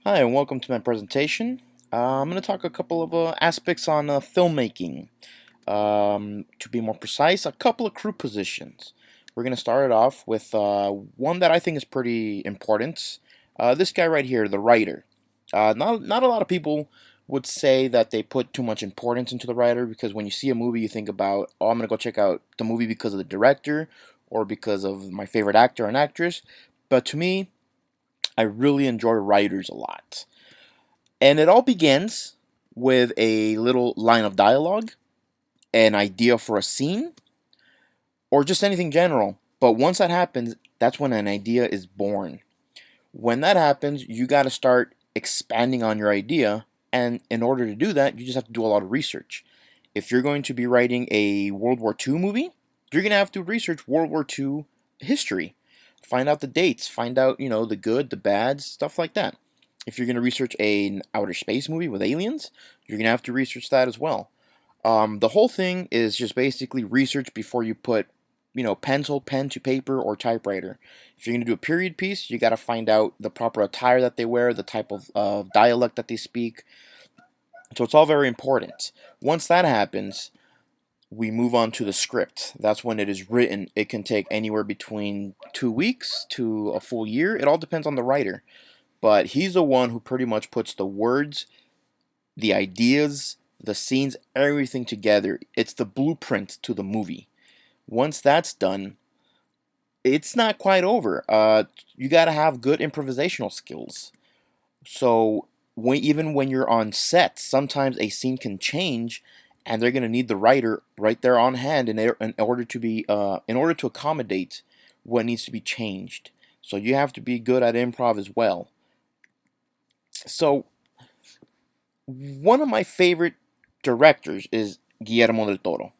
Hi, and welcome to my presentation. I'm going to talk a couple of aspects on filmmaking. To be more precise, a couple of crew positions. We're going to start it off with one that I think is pretty important. This guy right here, the writer. Not a lot of people would say that they put too much importance into the writer because when you see a movie, you think about, oh, I'm going to go check out the movie because of the director or because of my favorite actor and actress. But to me, I really enjoy writers a lot. And it all begins with a little line of dialogue, an idea for a scene, or just anything general. But once that happens, that's when an idea is born. When that happens, you got to start expanding on your idea. And in order to do that, you just have to do a lot of research. If you're going to be writing a World War II movie, you're going to have to research World War II history. Find out the dates, find out, the good, the bad, stuff like that. If you're going to research an outer space movie with aliens, you're going to have to research that as well. The whole thing is just basically research before you put, pencil, pen to paper, or typewriter. If you're going to do a period piece, you got to find out the proper attire that they wear, the type of dialect that they speak. So it's all very important. Once that happens, we move on to the script. That's when it is written. It can take anywhere between 2 weeks to a full year. It all depends on the writer. But he's the one who pretty much puts the words, the ideas, the scenes, everything together. It's the blueprint to the movie. Once that's done, it's not quite over. You got to have good improvisational skills. So even when you're on set, sometimes a scene can change, and they're going to need the writer right there on hand in order to accommodate what needs to be changed. So you have to be good at improv as well. So one of my favorite directors is Guillermo del Toro.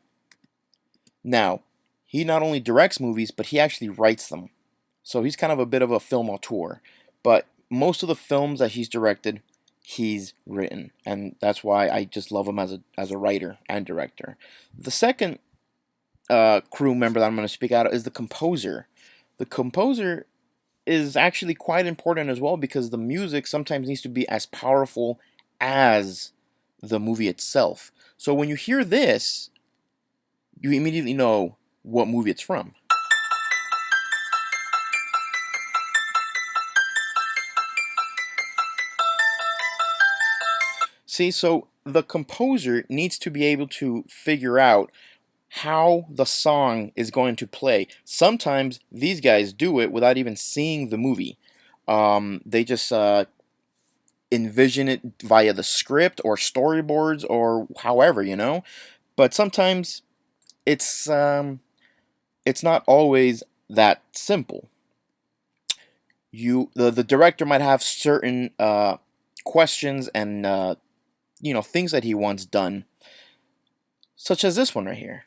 Now, he not only directs movies, but he actually writes them. So he's kind of a bit of a film auteur. But most of the films that he's directed, he's written. And that's why I just love him as a writer and director. The second crew member that I'm going to speak out is the composer. The composer is actually quite important as well because the music sometimes needs to be as powerful as the movie itself. So when you hear this, you immediately know what movie it's from. See, so the composer needs to be able to figure out how the song is going to play. Sometimes these guys do it without even seeing the movie. They just envision it via the script or storyboards or however. But sometimes it's not always that simple. The director might have certain questions and things that he wants done, such as this one right here.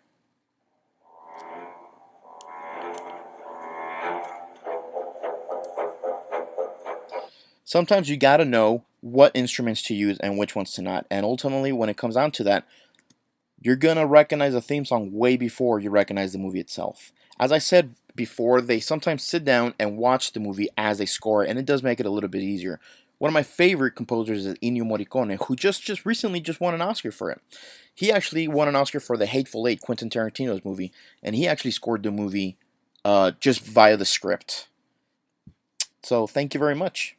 Sometimes you gotta know what instruments to use and which ones to not, and ultimately, when it comes down to that, you're gonna recognize a theme song way before you recognize the movie itself. As I said before, they sometimes sit down and watch the movie as they score it, and it does make it a little bit easier. One of my favorite composers is Ennio Morricone, who just recently just won an Oscar for it. He actually won an Oscar for The Hateful Eight, Quentin Tarantino's movie, and he actually scored the movie just via the script. So thank you very much.